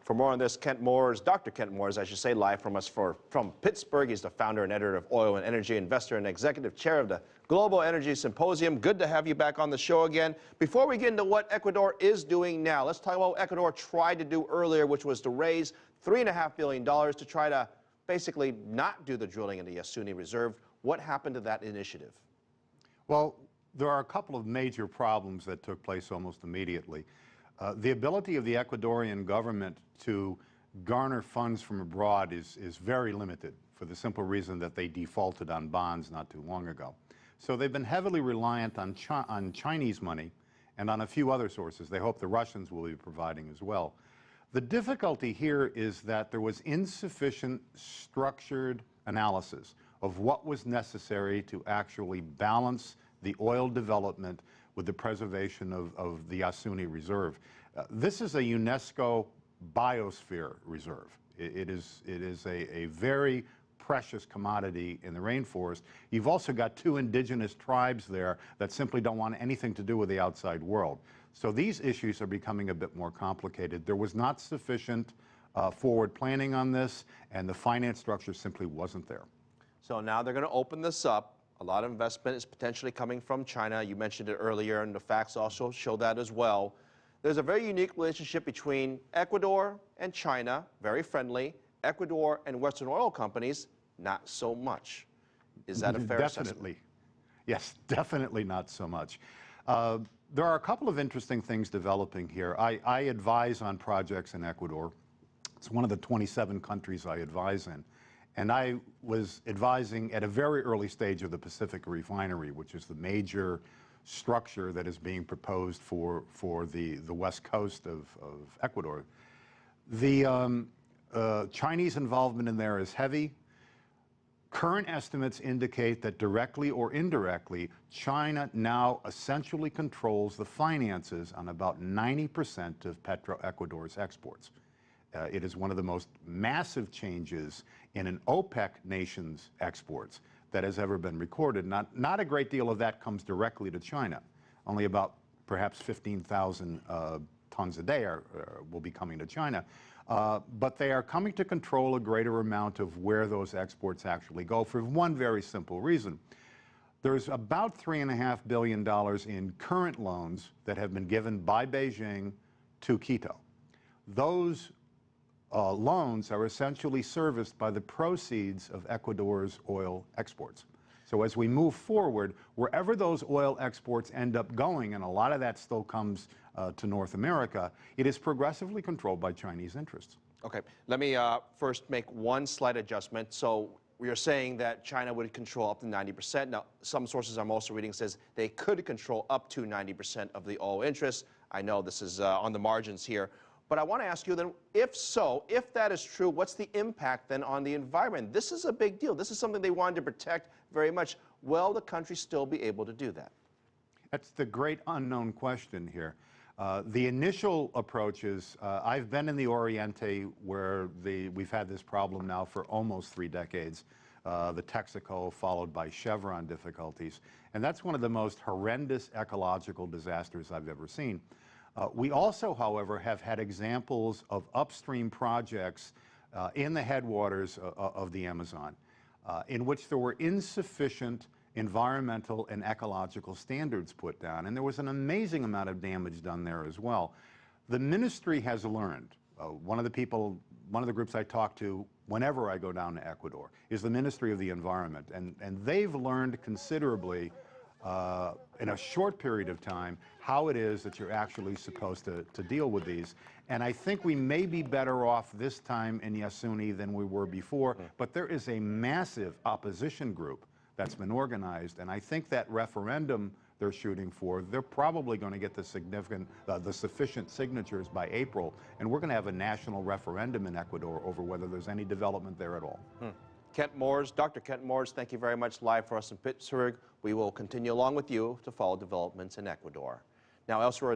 For more on this, Dr. Kent Moores, I should say, live from Pittsburgh. He's the founder and editor of Oil and Energy Investor and executive chair of the Global Energy Symposium. Good to have you back on the show again. Before we get into what Ecuador is doing now, let's talk about what Ecuador tried to do earlier, which was to raise $3.5 billion to try to basically not do the drilling in the Yasuni Reserve. What happened to that initiative? Well, there are a couple of major problems that took place almost immediately. The ability of the Ecuadorian government to garner funds from abroad is very limited for the simple reason that they defaulted on bonds not too long ago. So they've been heavily reliant on Chinese money and on a few other sources. They hope the Russians will be providing as well. The difficulty here is that there was insufficient structured analysis of what was necessary to actually balance the oil development with the preservation of the Yasuni Reserve. This is a UNESCO biosphere reserve. It is a very precious commodity in the rainforest. You've also got two indigenous tribes there that simply don't want anything to do with the outside world. So these issues are becoming a bit more complicated. There was not sufficient forward planning on this, and the finance structure simply wasn't there. So now they're going to open this up. A lot of investment is potentially coming from China. You mentioned it earlier, and the facts also show that as well. There's a very unique relationship between Ecuador and China, very friendly. Ecuador and Western oil companies, not so much. Is that a fair assessment? Definitely. Yes, definitely not so much. There are a couple of interesting things developing here. I advise on projects in Ecuador. It's one of the 27 countries I advise in. And I was advising at a very early stage of the Pacific Refinery, which is the major structure that is being proposed for the west coast of Ecuador. The Chinese involvement in there is heavy. Current estimates indicate that directly or indirectly, China now essentially controls the finances on about 90% of Petroecuador's exports. It is one of the most massive changes in an OPEC nation's exports that has ever been recorded. Not a great deal of that comes directly to China. Only about perhaps 15,000 tons a day will be coming to China. But they are coming to control a greater amount of where those exports actually go for one very simple reason. There's about $3.5 billion in current loans that have been given by Beijing to Quito. Those loans are essentially serviced by the proceeds of Ecuador's oil exports. So as we move forward, wherever those oil exports end up going, and a lot of that still comes to North America, it is progressively controlled by Chinese interests. Okay, let me first make one slight adjustment. So we are saying that China would control up to 90%. Now, some sources I'm also reading says they could control up to 90% of the oil interests. I know this is on the margins here. But I want to ask you then, if so, if that is true, what's the impact then on the environment? This is a big deal. This is something they wanted to protect very much. Will the country still be able to do that? That's the great unknown question here. The initial approach is, I've been in the Oriente where we've had this problem now for almost 3 decades. The Texaco followed by Chevron difficulties. And that's one of the most horrendous ecological disasters I've ever seen. We also, however, have had examples of upstream projects in the headwaters of the Amazon in which there were insufficient environmental and ecological standards put down. And there was an amazing amount of damage done there as well. The ministry has learned. One of the groups I talk to whenever I go down to Ecuador is the Ministry of the Environment. And they've learned considerably in a short period of time how it is that you're actually supposed to deal with these. And I think we may be better off this time in Yasuni than we were before, but there is a massive opposition group that's been organized, and I think that referendum they're shooting for, they're probably going to get the sufficient signatures by April, and we're going to have a national referendum in Ecuador over whether there's any development there at all. Kent Moores, Dr. Kent Moores, thank you very much live for us in Pittsburgh. We will continue along with you to follow developments in Ecuador. Now, elsewhere in the